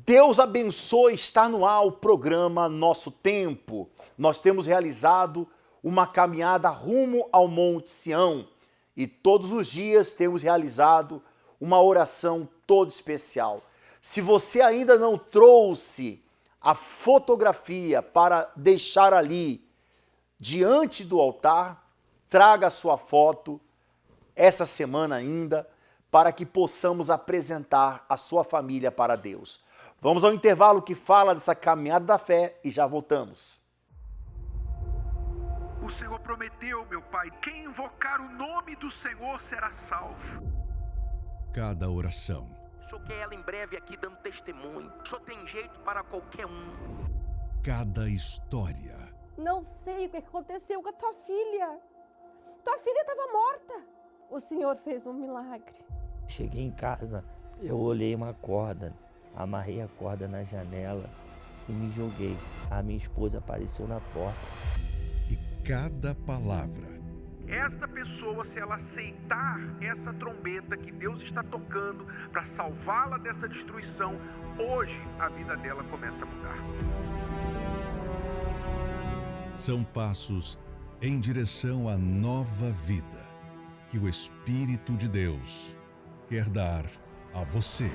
Deus abençoe, está no ar o programa Nosso Tempo. Nós temos realizado uma caminhada rumo ao Monte Sião e todos os dias temos realizado uma oração toda especial. Se você ainda não trouxe a fotografia para deixar ali diante do altar, traga a sua foto essa semana ainda, para que possamos apresentar a sua família para Deus. Vamos ao intervalo que fala dessa caminhada da fé e já voltamos. O Senhor prometeu, meu Pai, quem invocar o nome do Senhor será salvo. Cada oração. O Senhor quer ela em breve aqui dando testemunho. O Senhor tem jeito para qualquer um. Cada história. Não sei o que aconteceu com a tua filha. Tua filha estava morta. O Senhor fez um milagre. Cheguei em casa, eu olhei uma corda, amarrei a corda na janela e me joguei. A minha esposa apareceu na porta. E cada palavra. Esta pessoa, se ela aceitar essa trombeta que Deus está tocando para salvá-la dessa destruição, hoje a vida dela começa a mudar. São passos em direção à nova vida que o Espírito de Deus quer dar a você.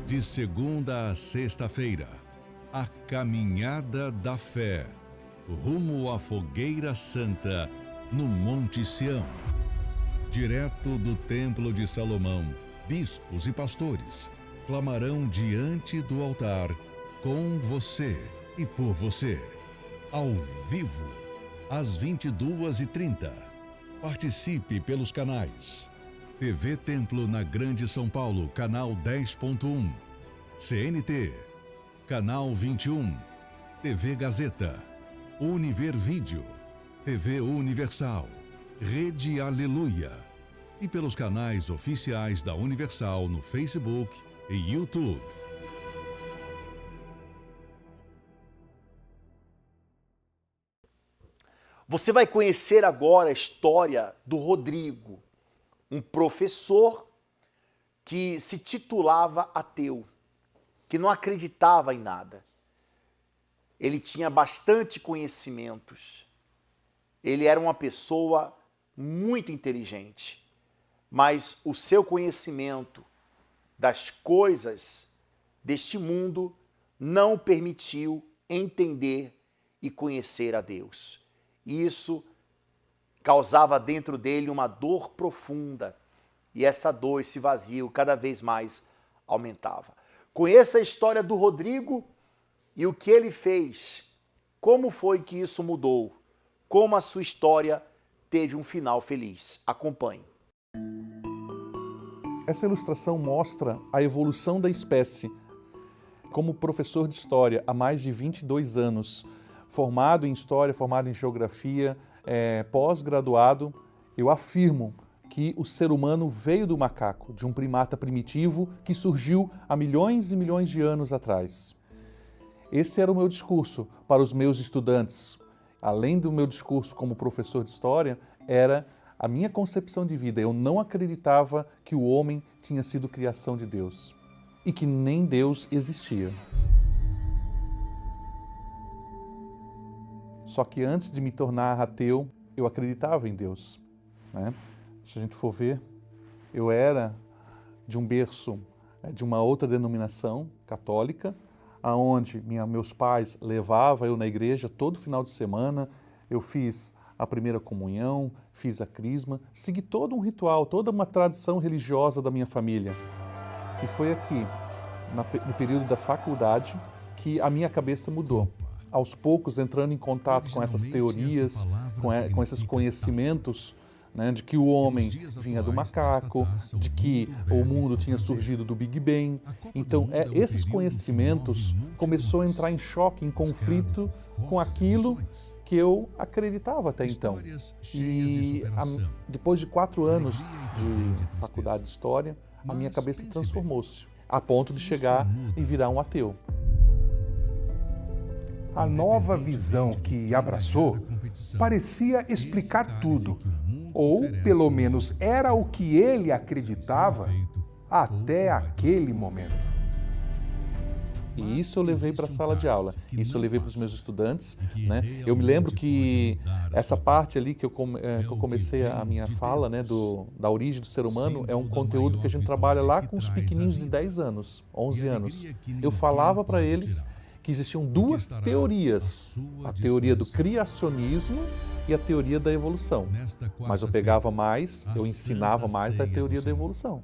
De segunda a sexta-feira, a Caminhada da Fé, rumo à Fogueira Santa, no Monte Sião. Direto do Templo de Salomão, bispos e pastores clamarão diante do altar com você e por você, ao vivo, às 22h30. Participe pelos canais TV Templo na Grande São Paulo, canal 10.1, CNT, canal 21, TV Gazeta, Univer Vídeo, TV Universal, Rede Aleluia e pelos canais oficiais da Universal no Facebook e YouTube. Você vai conhecer agora a história do Rodrigo, um professor que se titulava ateu, que não acreditava em nada. Ele tinha bastante conhecimentos. Ele era uma pessoa muito inteligente, mas o seu conhecimento das coisas deste mundo não o permitiu entender e conhecer a Deus. Isso causava dentro dele uma dor profunda e essa dor, esse vazio, cada vez mais aumentava. Conheça a história do Rodrigo e o que ele fez, como foi que isso mudou, como a sua história teve um final feliz. Acompanhe. Essa ilustração mostra a evolução da espécie. Como professor de História há mais de 22 anos, formado em História, formado em Geografia, pós-graduado, eu afirmo que o ser humano veio do macaco, de um primata primitivo que surgiu há milhões e milhões de anos atrás. Esse era o meu discurso para os meus estudantes. Além do meu discurso como professor de História, era a minha concepção de vida. Eu não acreditava que o homem tinha sido criação de Deus e que nem Deus existia. Só que antes de me tornar ateu, eu acreditava em Deus, né? Se a gente for ver, eu era de um berço de uma outra denominação católica, aonde meus pais levavam eu na igreja todo final de semana. Eu fiz a primeira comunhão, fiz a crisma, segui todo um ritual, toda uma tradição religiosa da minha família. E foi aqui, no período da faculdade, que a minha cabeça mudou. Aos poucos, entrando em contato com essas teorias, com esses conhecimentos, né, de que o homem vinha do macaco, de que o mundo tinha surgido do Big Bang. Então, esses conhecimentos começou a entrar em choque, em conflito com aquilo que eu acreditava até então. E depois de 4 anos de faculdade de História, a minha cabeça transformou-se, a ponto de chegar e virar um ateu. A nova visão que abraçou parecia explicar tudo, ou pelo menos era o que ele acreditava até aquele momento. E isso eu levei para a sala de aula, isso eu levei para os meus estudantes, né? Eu me lembro que essa parte ali que eu comecei a minha fala, né, da origem do ser humano, é um conteúdo que a gente trabalha lá com os pequenininhos de 10 anos, 11 anos. Eu falava para eles que existiam duas teorias, a teoria do criacionismo e a teoria da evolução. Mas eu pegava mais, eu ensinava mais a teoria da evolução.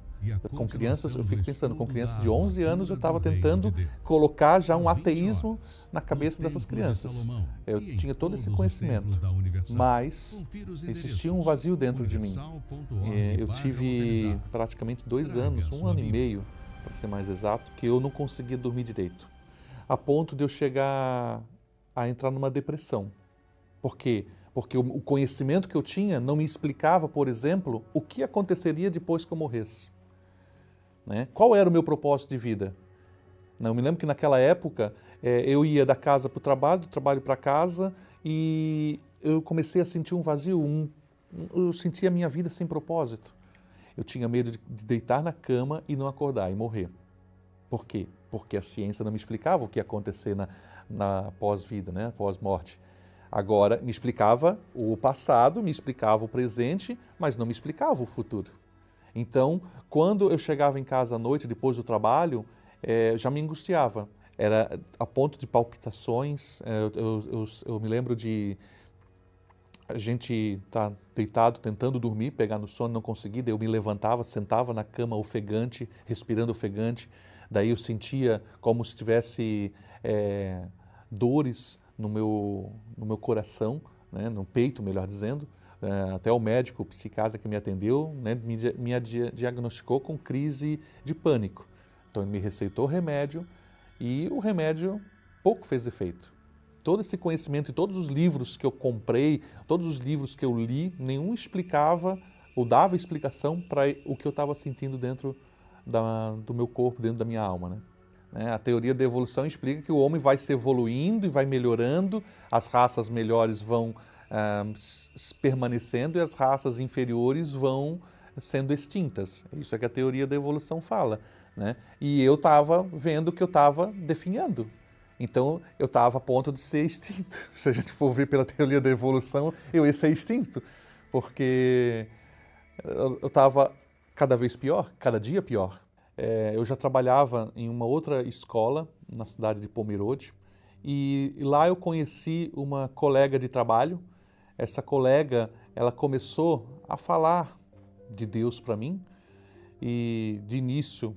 Com crianças, eu fico pensando, com crianças de 11 anos, eu estava tentando colocar já um ateísmo na cabeça dessas crianças. Eu tinha todo esse conhecimento, mas existia um vazio dentro de mim. Eu tive praticamente 2 anos, 1 ano e meio, para ser mais exato, que eu não conseguia dormir direito, a ponto de eu chegar a entrar numa depressão. Por quê? Porque o conhecimento que eu tinha não me explicava, por exemplo, o que aconteceria depois que eu morresse. Né? Qual era o meu propósito de vida? Eu me lembro que naquela época eu ia da casa para o trabalho, do trabalho para casa, e eu comecei a sentir um vazio, eu sentia a minha vida sem propósito. Eu tinha medo de deitar na cama e não acordar e morrer. Por quê? Porque a ciência não me explicava o que ia acontecer na pós-vida, né? Pós-morte. Agora, me explicava o passado, me explicava o presente, mas não me explicava o futuro. Então, quando eu chegava em casa à noite, depois do trabalho, já me angustiava. Era a ponto de palpitações. Eu me lembro de a gente estar deitado, tentando dormir, pegar no sono, não conseguir. Daí eu me levantava, sentava na cama ofegante, respirando ofegante. Daí eu sentia como se tivesse dores no meu coração, né, no peito, melhor dizendo. Até o médico, o psiquiatra que me atendeu, né, me diagnosticou com crise de pânico. Então ele me receitou remédio e o remédio pouco fez efeito. Todo esse conhecimento e todos os livros que eu comprei, todos os livros que eu li, nenhum explicava ou dava explicação para o que eu estava sentindo dentro do meu corpo, dentro da minha alma, né? A teoria da evolução explica que o homem vai se evoluindo e vai melhorando, as raças melhores vão permanecendo e as raças inferiores vão sendo extintas. Isso é que a teoria da evolução fala, né? E eu estava vendo que eu estava definhando. Então, eu estava a ponto de ser extinto. Se a gente for ver pela teoria da evolução, eu ia ser extinto, porque eu estava cada vez pior, cada dia pior. Eu já trabalhava em uma outra escola, na cidade de Pomerode, e lá eu conheci uma colega de trabalho. Essa colega, ela começou a falar de Deus para mim e de início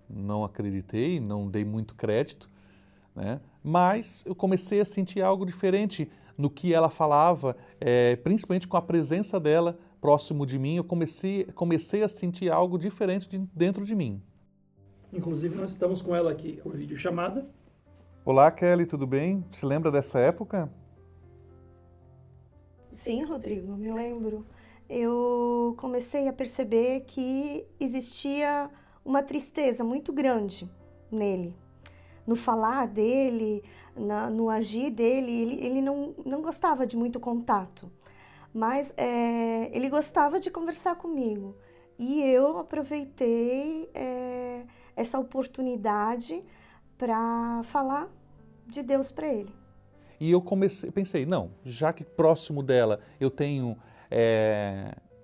não acreditei, não dei muito crédito, né? Mas eu comecei a sentir algo diferente no que ela falava, principalmente com a presença dela próximo de mim. Eu comecei a sentir algo diferente dentro de mim. Inclusive, nós estamos com ela aqui por videochamada. Olá, Kelly, tudo bem? Se lembra dessa época? Sim, Rodrigo, me lembro. Eu comecei a perceber que existia uma tristeza muito grande nele. No falar dele, no agir dele, ele não gostava de muito contato. Mas ele gostava de conversar comigo. E eu aproveitei essa oportunidade para falar de Deus para ele. E eu pensei, não, já que próximo dela eu tenho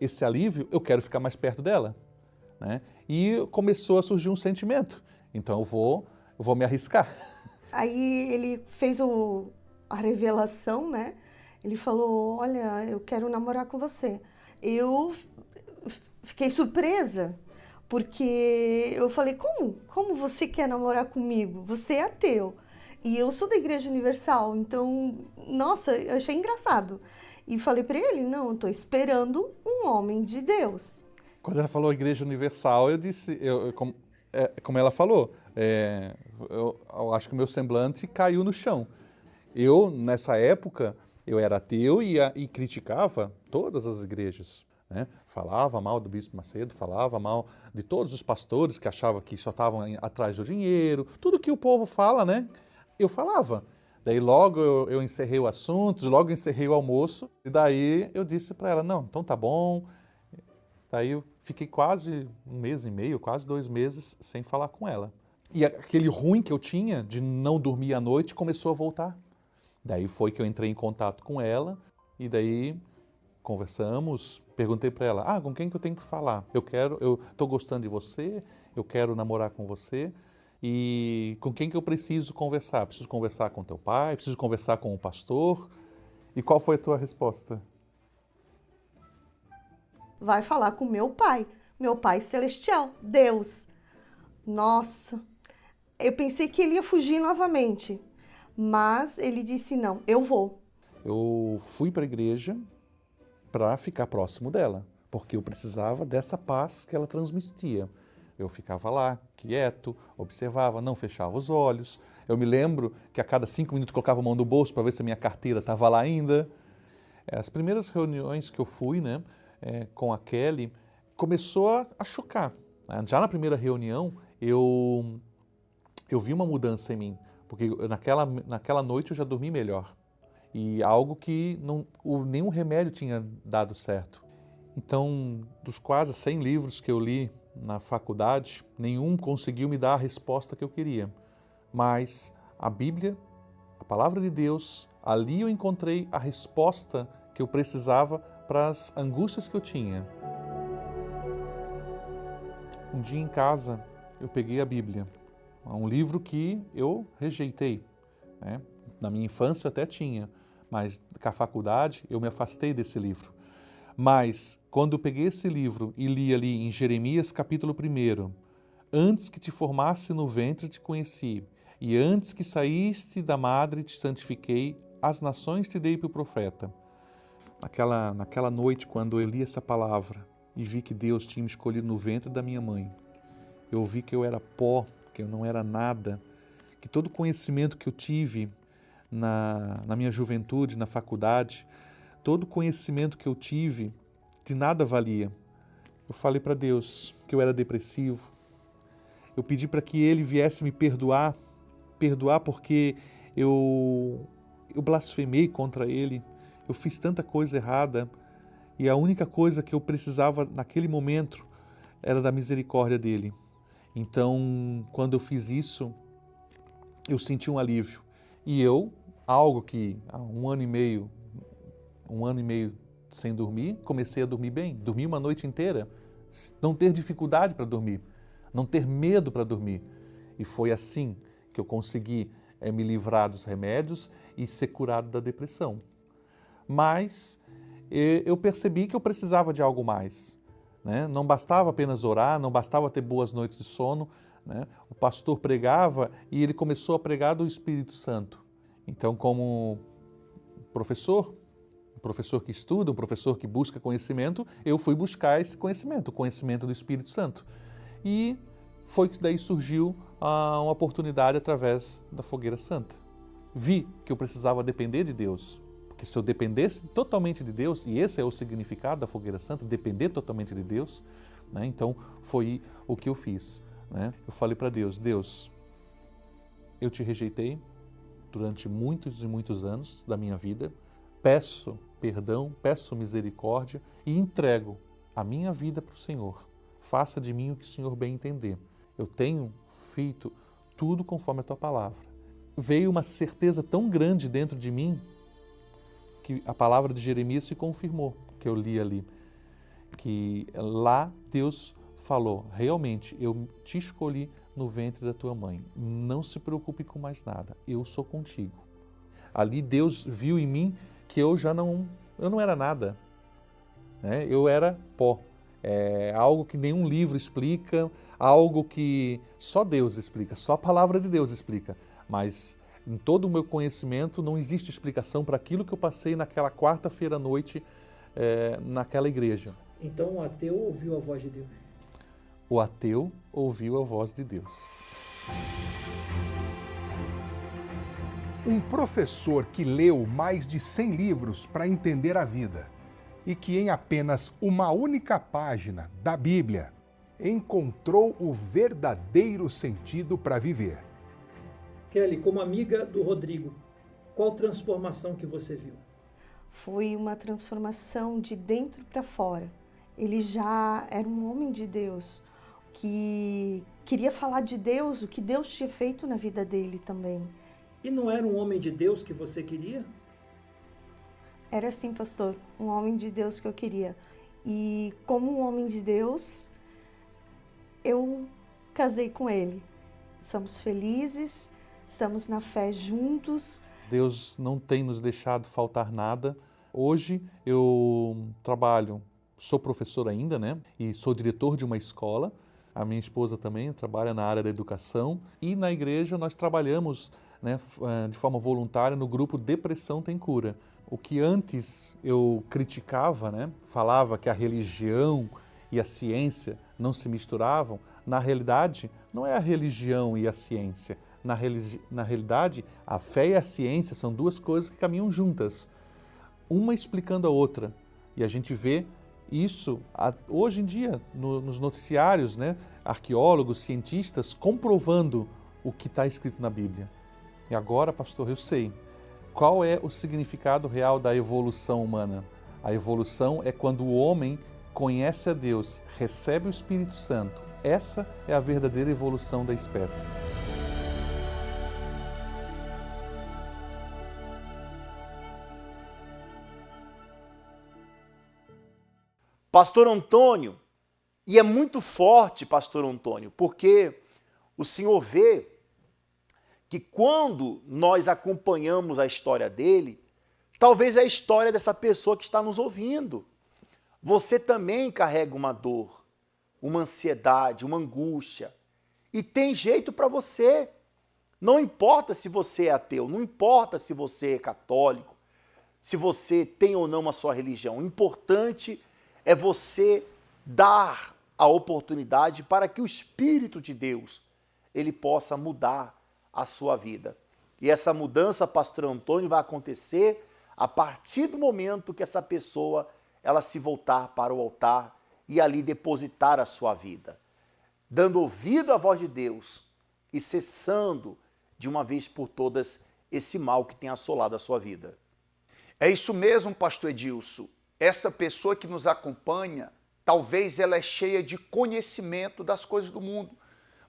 esse alívio, eu quero ficar mais perto dela, né? E começou a surgir um sentimento, então eu vou me arriscar. Aí ele fez a revelação, né? Ele falou, olha, eu quero namorar com você. Eu fiquei surpresa, porque eu falei, como você quer namorar comigo? Você é ateu. E eu sou da Igreja Universal, então, nossa, eu achei engraçado. E falei para ele, não, eu estou esperando um homem de Deus. Quando ela falou Igreja Universal, eu disse, como ela falou, eu acho que o meu semblante caiu no chão. Eu, nessa época, eu era ateu e criticava todas as igrejas, né? Falava mal do Bispo Macedo, falava mal de todos os pastores que achavam que só estavam atrás do dinheiro, tudo que o povo fala, né? Eu falava. Daí logo eu encerrei o assunto, logo encerrei o almoço, e daí eu disse para ela, não, então tá bom. Daí fiquei quase 1 mês e meio, quase 2 meses sem falar com ela. E aquele ruim que eu tinha de não dormir à noite começou a voltar. Daí foi que eu entrei em contato com ela e daí conversamos, perguntei para ela, com quem que eu tenho que falar? Eu estou gostando de você, eu quero namorar com você e com quem que eu preciso conversar? Preciso conversar com teu pai? Preciso conversar com o pastor? E qual foi a tua resposta? Vai falar com meu Pai celestial, Deus. Nossa, eu pensei que ele ia fugir novamente, mas ele disse não, eu vou. Eu fui para a igreja para ficar próximo dela, porque eu precisava dessa paz que ela transmitia. Eu ficava lá, quieto, observava, não fechava os olhos. Eu me lembro que a cada 5 minutos colocava a mão no bolso para ver se a minha carteira estava lá ainda. As primeiras reuniões que eu fui, com a Kelly, começou a chocar. Já na primeira reunião, eu vi uma mudança em mim, porque naquela noite eu já dormi melhor. E algo que nenhum remédio tinha dado certo. Então, dos quase 100 livros que eu li na faculdade, nenhum conseguiu me dar a resposta que eu queria. Mas a Bíblia, a palavra de Deus, ali eu encontrei a resposta que eu precisava para as angústias que eu tinha. Um dia em casa, eu peguei a Bíblia, um livro que eu rejeitei. Na minha infância eu até tinha, mas com a faculdade eu me afastei desse livro. Mas quando eu peguei esse livro e li ali em Jeremias capítulo 1, antes que te formasse no ventre te conheci, e antes que saíste da madre te santifiquei, as nações te dei por profeta. Naquela noite, quando eu li essa palavra e vi que Deus tinha me escolhido no ventre da minha mãe, eu vi que eu era pó, que eu não era nada, que todo o conhecimento que eu tive na minha juventude, na faculdade, todo o conhecimento que eu tive, de nada valia. Eu falei para Deus que eu era depressivo. Eu pedi para que Ele viesse me perdoar porque eu blasfemei contra Ele. Eu fiz tanta coisa errada e a única coisa que eu precisava naquele momento era da misericórdia dEle. Então, quando eu fiz isso, eu senti um alívio. E algo que há um ano e meio sem dormir, comecei a dormir bem. Dormi uma noite inteira, não ter dificuldade para dormir, não ter medo para dormir. E foi assim que eu consegui me livrar dos remédios e ser curado da depressão. Mas eu percebi que eu precisava de algo mais. Não bastava apenas orar, não bastava ter boas noites de sono. O pastor pregava e ele começou a pregar do Espírito Santo. Então, como professor, um professor que estuda, um professor que busca conhecimento, eu fui buscar esse conhecimento, o conhecimento do Espírito Santo. E foi que daí surgiu uma oportunidade através da Fogueira Santa. Vi que eu precisava depender de Deus, porque se eu dependesse totalmente de Deus, e esse é o significado da Fogueira Santa, depender totalmente de Deus, então foi o que eu fiz. Eu falei para Deus, Deus, eu te rejeitei durante muitos e muitos anos da minha vida, peço perdão, peço misericórdia e entrego a minha vida para o Senhor. Faça de mim o que o Senhor bem entender. Eu tenho feito tudo conforme a Tua palavra. Veio uma certeza tão grande dentro de mim que a palavra de Jeremias se confirmou, que eu li ali, que lá Deus falou, realmente, eu te escolhi no ventre da tua mãe. Não se preocupe com mais nada, eu sou contigo. Ali Deus viu em mim que eu não era nada, eu era pó. É algo que nenhum livro explica, algo que só Deus explica, só a palavra de Deus explica. Mas em todo o meu conhecimento não existe explicação para aquilo que eu passei naquela quarta-feira à noite naquela igreja. Então o ateu ouviu a voz de Deus. O ateu ouviu a voz de Deus. Um professor que leu mais de 100 livros para entender a vida e que em apenas uma única página da Bíblia encontrou o verdadeiro sentido para viver. Kelly, como amiga do Rodrigo, qual transformação que você viu? Foi uma transformação de dentro para fora. ele já era um homem de Deus, que queria falar de Deus, o que Deus tinha feito na vida dele também. E não era um homem de Deus que você queria? Era sim, pastor, um homem de Deus que eu queria. E como um homem de Deus, eu casei com ele. Somos felizes, estamos na fé juntos. Deus não tem nos deixado faltar nada. Hoje eu trabalho, sou professor ainda, né? E sou diretor de uma escola. A minha esposa também trabalha na área da educação. E na igreja nós trabalhamos, né, de forma voluntária no grupo Depressão Tem Cura. O que antes eu criticava, né? Falava que a religião e a ciência não se misturavam. Na realidade, não é a religião e a ciência. Na realidade, a fé e a ciência são duas coisas que caminham juntas, uma explicando a outra. E a gente vê isso hoje em dia nos noticiários, né? Arqueólogos, cientistas comprovando o que está escrito na Bíblia. E agora, pastor, eu sei qual é o significado real da evolução humana. A evolução é quando o homem conhece a Deus, recebe o Espírito Santo. Essa é a verdadeira evolução da espécie. Pastor Antônio, e é muito forte, Pastor Antônio, porque o senhor vê que quando nós acompanhamos a história dele, talvez é a história dessa pessoa que está nos ouvindo. Você também carrega uma dor, uma ansiedade, uma angústia, e tem jeito para você. Não importa se você é ateu, não importa se você é católico, se você tem ou não a sua religião. O importante é você dar a oportunidade para que o Espírito de Deus ele possa mudar a sua vida. E essa mudança, pastor Antônio, vai acontecer a partir do momento que essa pessoa ela se voltar para o altar e ali depositar a sua vida, dando ouvido à voz de Deus e cessando de uma vez por todas esse mal que tem assolado a sua vida. É isso mesmo, pastor Edilson. Essa pessoa que nos acompanha, talvez ela é cheia de conhecimento das coisas do mundo,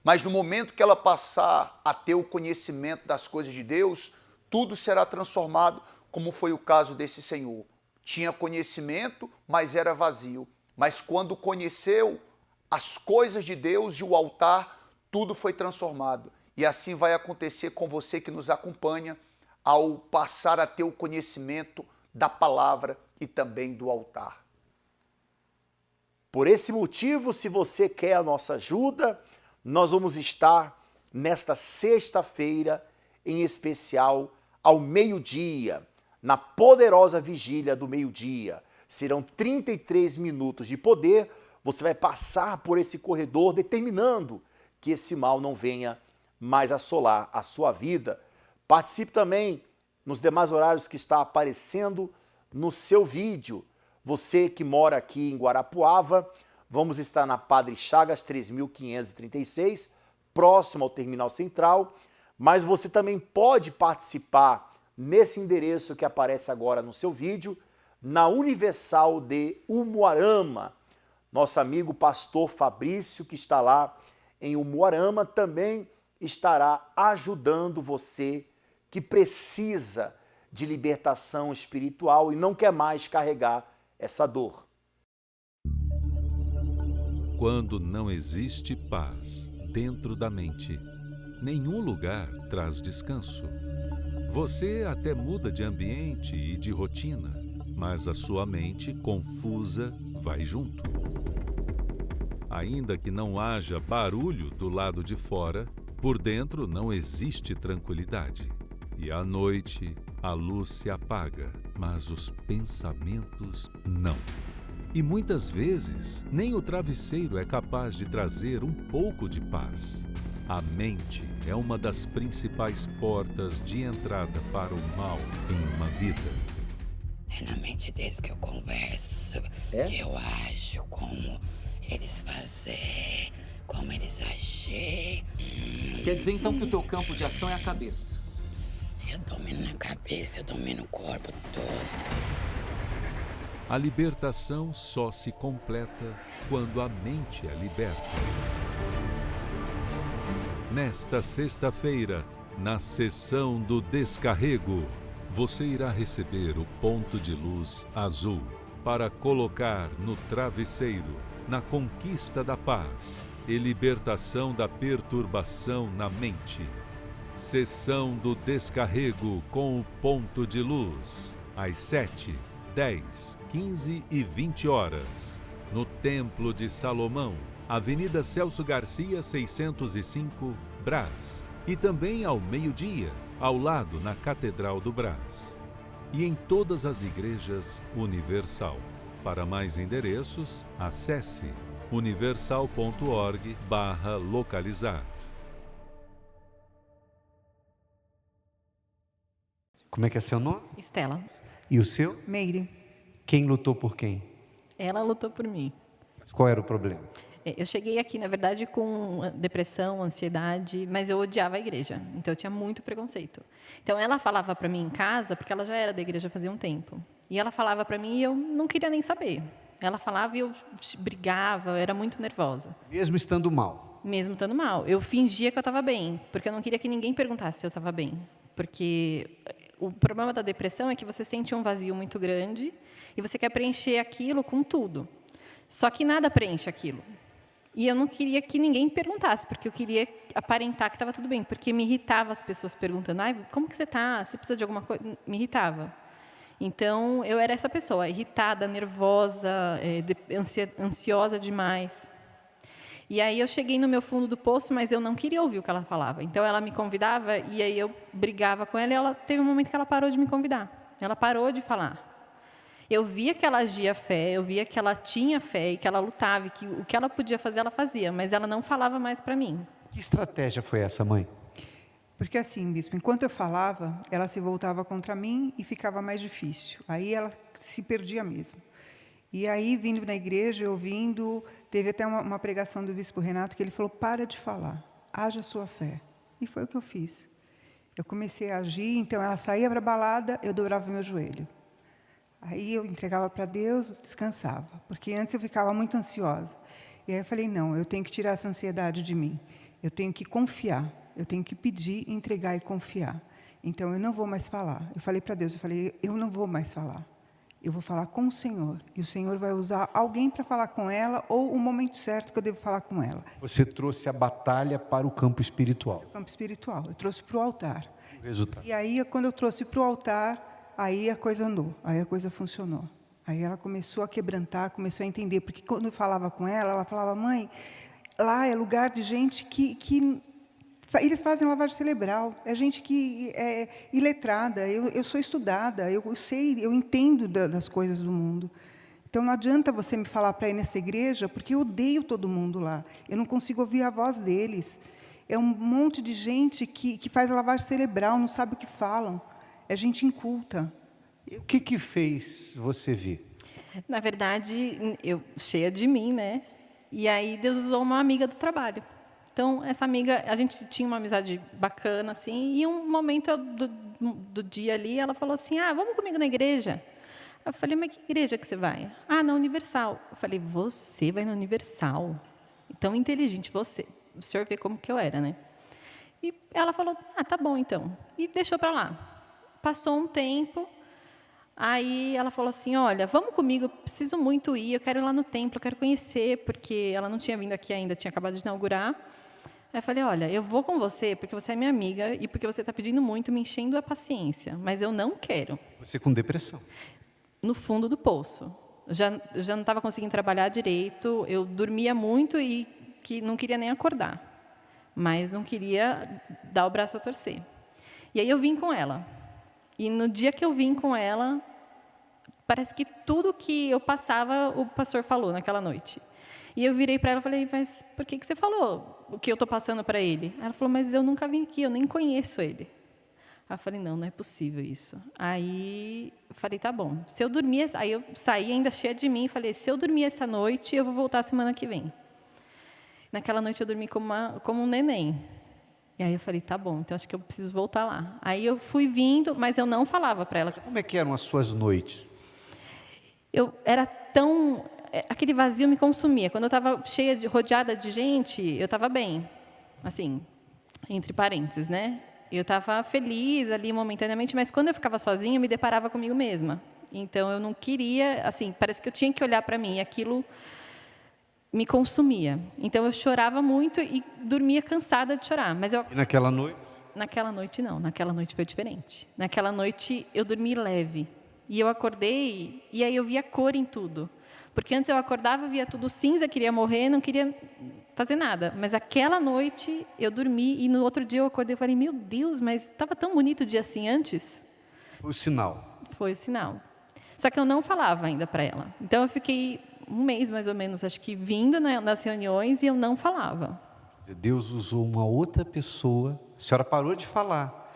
mas no momento que ela passar a ter o conhecimento das coisas de Deus, tudo será transformado, como foi o caso desse senhor. Tinha conhecimento, mas era vazio. Mas quando conheceu as coisas de Deus e o altar, tudo foi transformado. E assim vai acontecer com você que nos acompanha, ao passar a ter o conhecimento da palavra e também do altar. Por esse motivo, se você quer a nossa ajuda, nós vamos estar nesta sexta-feira, em especial ao meio-dia, na poderosa vigília do meio-dia. Serão 33 minutos de poder, você vai passar por esse corredor determinando que esse mal não venha mais assolar a sua vida. Participe também nos demais horários que está aparecendo no seu vídeo. Você que mora aqui em Guarapuava, vamos estar na Padre Chagas 3536, próximo ao Terminal Central, mas você também pode participar nesse endereço que aparece agora no seu vídeo, na Universal de Umuarama. Nosso amigo pastor Fabrício, que está lá em Umuarama, também estará ajudando você que precisa de libertação espiritual e não quer mais carregar essa dor. Quando não existe paz dentro da mente, nenhum lugar traz descanso. Você até muda de ambiente e de rotina, mas a sua mente confusa vai junto. Ainda que não haja barulho do lado de fora, por dentro não existe tranquilidade. E à noite, a luz se apaga, mas os pensamentos não. E muitas vezes, nem o travesseiro é capaz de trazer um pouco de paz. A mente é uma das principais portas de entrada para o mal em uma vida. É na mente deles que eu converso, que eu ajo, como eles fazem, como eles agem. Quer dizer então que o teu campo de ação é a cabeça? Eu domino na cabeça, eu domino o corpo todo. A libertação só se completa quando a mente é liberta. Nesta sexta-feira, na sessão do descarrego, você irá receber o ponto de luz azul para colocar no travesseiro, na conquista da paz e libertação da perturbação na mente. Sessão do descarrego com o ponto de luz, às 7, 10, 15 e 20 horas, no Templo de Salomão, Avenida Celso Garcia, 605, Brás, e também ao meio-dia, ao lado na Catedral do Brás. E em todas as igrejas Universal. Para mais endereços, acesse universal.org/localizar. Como é que é seu nome? Estela. E o seu? Meire. Quem lutou por quem? Ela lutou por mim. Qual era o problema? Eu cheguei aqui, na verdade, com depressão, ansiedade, mas eu odiava a igreja, então eu tinha muito preconceito. Então ela falava para mim em casa, porque ela já era da igreja fazia um tempo, e ela falava para mim e eu não queria nem saber. Ela falava e eu brigava, eu era muito nervosa. Mesmo estando mal? Mesmo estando mal. Eu fingia que eu estava bem, porque eu não queria que ninguém perguntasse se eu estava bem. Porque o problema da depressão é que você sente um vazio muito grande e você quer preencher aquilo com tudo. Só que nada preenche aquilo. E eu não queria que ninguém perguntasse, porque eu queria aparentar que estava tudo bem, porque me irritava as pessoas perguntando, como que você está? Você precisa de alguma coisa? Me irritava. Então, eu era essa pessoa, irritada, nervosa, ansiosa demais. E aí eu cheguei no meu fundo do poço, mas eu não queria ouvir o que ela falava. Então, ela me convidava, e aí eu brigava com ela, e ela teve um momento que ela parou de me convidar. Ela parou de falar. Eu via que ela agia fé, eu via que ela tinha fé e que ela lutava, e que o que ela podia fazer, ela fazia, mas ela não falava mais para mim. Que estratégia foi essa, mãe? Porque assim, bispo, enquanto eu falava, ela se voltava contra mim e ficava mais difícil. Aí ela se perdia mesmo. E aí, vindo na igreja, ouvindo, teve até uma pregação do bispo Renato, que ele falou, para de falar, haja a sua fé. E foi o que eu fiz. Eu comecei a agir, então ela saía para a balada, eu dobrava o meu joelho. Aí eu entregava para Deus, descansava, porque antes eu ficava muito ansiosa. E aí eu falei, não, eu tenho que tirar essa ansiedade de mim. Eu tenho que confiar, eu tenho que pedir, entregar e confiar. Então eu não vou mais falar. Eu falei para Deus, eu não vou mais falar. Eu vou falar com o Senhor. E o Senhor vai usar alguém para falar com ela ou o momento certo que eu devo falar com ela. Você trouxe a batalha para o campo espiritual. O campo espiritual, eu trouxe para o altar. O resultado. E aí, quando eu trouxe para o altar, aí a coisa andou, aí a coisa funcionou. Aí ela começou a quebrantar, começou a entender, porque quando eu falava com ela falava, mãe, lá é lugar de gente que eles fazem lavagem cerebral, é gente que é iletrada, eu sou estudada, eu sei, eu entendo das coisas do mundo. Então, não adianta você me falar para ir nessa igreja, porque eu odeio todo mundo lá, eu não consigo ouvir a voz deles. É um monte de gente que faz lavagem cerebral, não sabe o que falam. É gente inculta. E o que fez você vir? Na verdade, eu cheia de mim, né? E aí Deus usou uma amiga do trabalho. Então, essa amiga, a gente tinha uma amizade bacana, assim, e um momento do dia ali, ela falou assim, vamos comigo na igreja? Eu falei, mas que igreja que você vai? Na Universal. Eu falei, você vai na Universal? Tão inteligente, você. O senhor vê como que eu era, né? E ela falou, tá bom, então. E deixou para lá. Passou um tempo, aí ela falou assim, olha, vamos comigo, eu preciso muito ir, eu quero ir lá no templo, eu quero conhecer, porque ela não tinha vindo aqui ainda, tinha acabado de inaugurar. Aí eu falei, olha, eu vou com você, porque você é minha amiga, e porque você está pedindo muito, me enchendo a paciência, mas eu não quero. Você com depressão? No fundo do poço. Já não estava conseguindo trabalhar direito, eu dormia muito e não queria nem acordar, mas não queria dar o braço a torcer. E aí eu vim com ela. E no dia que eu vim com ela, parece que tudo que eu passava, o pastor falou naquela noite. E eu virei para ela e falei, mas por que você falou o que eu estou passando para ele? Ela falou, mas eu nunca vim aqui, eu nem conheço ele. Aí eu falei, não é possível isso. Aí eu falei, tá bom. Se eu dormir, aí eu saí ainda cheia de mim e falei, se eu dormir essa noite, eu vou voltar semana que vem. Naquela noite eu dormi como um neném. E aí eu falei, tá bom, então acho que eu preciso voltar lá. Aí eu fui vindo, mas eu não falava para ela. Como é que eram as suas noites? eu era tão... Aquele vazio me consumia. Quando eu estava rodeada de gente, eu estava bem. Assim, entre parênteses, né? Eu estava feliz ali momentaneamente, mas quando eu ficava sozinha, eu me deparava comigo mesma. Então, eu não queria... Assim, parece que eu tinha que olhar para mim. E aquilo me consumia. Então, eu chorava muito e dormia cansada de chorar. Mas E naquela noite? Naquela noite, não. Naquela noite foi diferente. Naquela noite, eu dormi leve. E eu acordei, e aí eu via cor em tudo. Porque antes eu acordava, via tudo cinza, queria morrer, não queria fazer nada. Mas aquela noite, eu dormi, e no outro dia eu acordei e falei, meu Deus, mas estava tão bonito o dia assim antes. Foi o sinal. Foi o sinal. Só que eu não falava ainda para ela. Então, eu fiquei um mês, mais ou menos, acho que vindo nas reuniões, e eu não falava. Deus usou uma outra pessoa, a senhora parou de falar,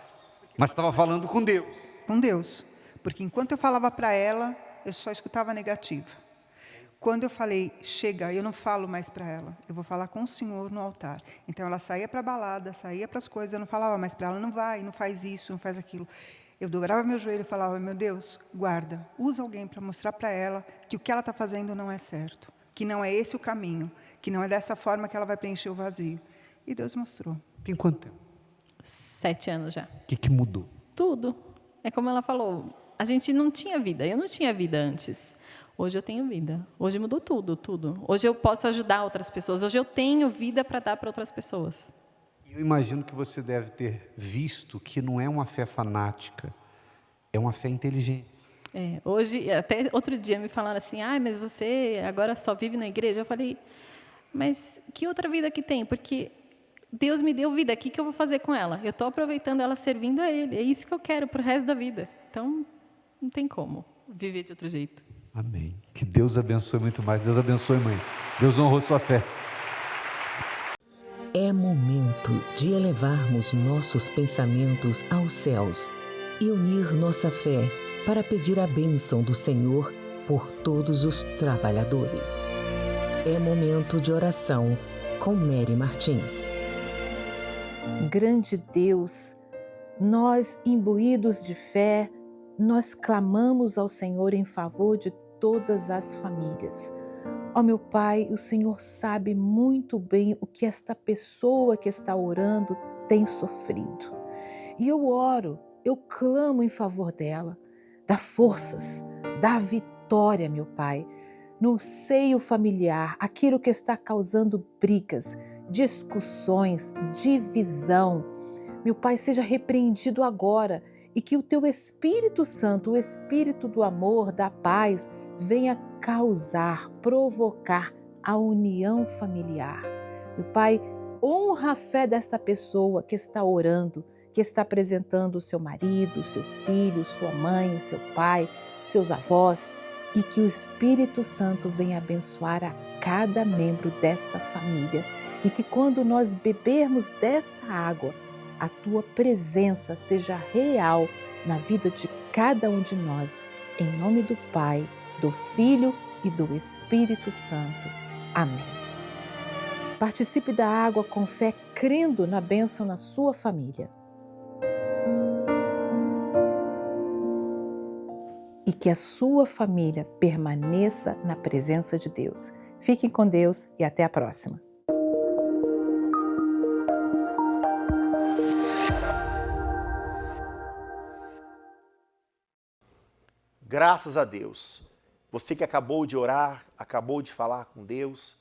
mas estava falando com Deus. Com Deus. Porque enquanto eu falava para ela, eu só escutava negativa. Quando eu falei, chega, eu não falo mais para ela, eu vou falar com o Senhor no altar. Então, ela saía para a balada, saía para as coisas, eu não falava mais para ela, não vai, não faz isso, não faz aquilo. Eu dobrava meu joelho e falava, meu Deus, guarda, usa alguém para mostrar para ela que o que ela está fazendo não é certo, que não é esse o caminho, que não é dessa forma que ela vai preencher o vazio. E Deus mostrou. Tem quanto tempo? 7 anos já. O que mudou? Tudo. É como ela falou, a gente não tinha vida, eu não tinha vida antes. Hoje eu tenho vida. Hoje mudou tudo, tudo. Hoje eu posso ajudar outras pessoas. Hoje eu tenho vida para dar para outras pessoas. Eu imagino que você deve ter visto que não é uma fé fanática, é uma fé inteligente. Hoje, até outro dia me falaram assim, mas você agora só vive na igreja? Eu falei, mas que outra vida que tem? Porque Deus me deu vida, o que eu vou fazer com ela? Eu estou aproveitando ela servindo a Ele. É isso que eu quero para o resto da vida. Então, não tem como viver de outro jeito. Amém. Que Deus abençoe muito mais. Deus abençoe, mãe. Deus honrou sua fé. É momento de elevarmos nossos pensamentos aos céus e unir nossa fé para pedir a bênção do Senhor por todos os trabalhadores. É momento de oração com Mary Martins. Grande Deus, nós, imbuídos de fé, nós clamamos ao Senhor em favor de todas as famílias. Ó meu Pai, o Senhor sabe muito bem o que esta pessoa que está orando tem sofrido. E eu oro, eu clamo em favor dela. Dá forças, dá vitória, meu Pai, no seio familiar, aquilo que está causando brigas, discussões, divisão. Meu Pai, seja repreendido agora e que o Teu Espírito Santo, o Espírito do amor, da paz, venha causar, provocar a união familiar. Meu Pai, honra a fé desta pessoa que está orando, que está apresentando o seu marido, seu filho, sua mãe, seu pai, seus avós, e que o Espírito Santo venha abençoar a cada membro desta família. E que quando nós bebermos desta água, a Tua presença seja real na vida de cada um de nós. Em nome do Pai, do Filho e do Espírito Santo. Amém. Participe da água com fé, crendo na bênção na sua família. E que a sua família permaneça na presença de Deus. Fiquem com Deus e até a próxima. Graças a Deus. Você que acabou de orar, acabou de falar com Deus,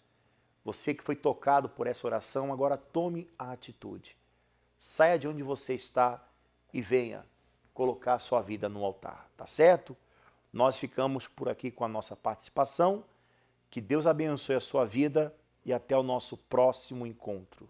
você que foi tocado por essa oração, agora tome a atitude. Saia de onde você está e venha colocar a sua vida no altar, tá certo? Nós ficamos por aqui com a nossa participação. Que Deus abençoe a sua vida e até o nosso próximo encontro.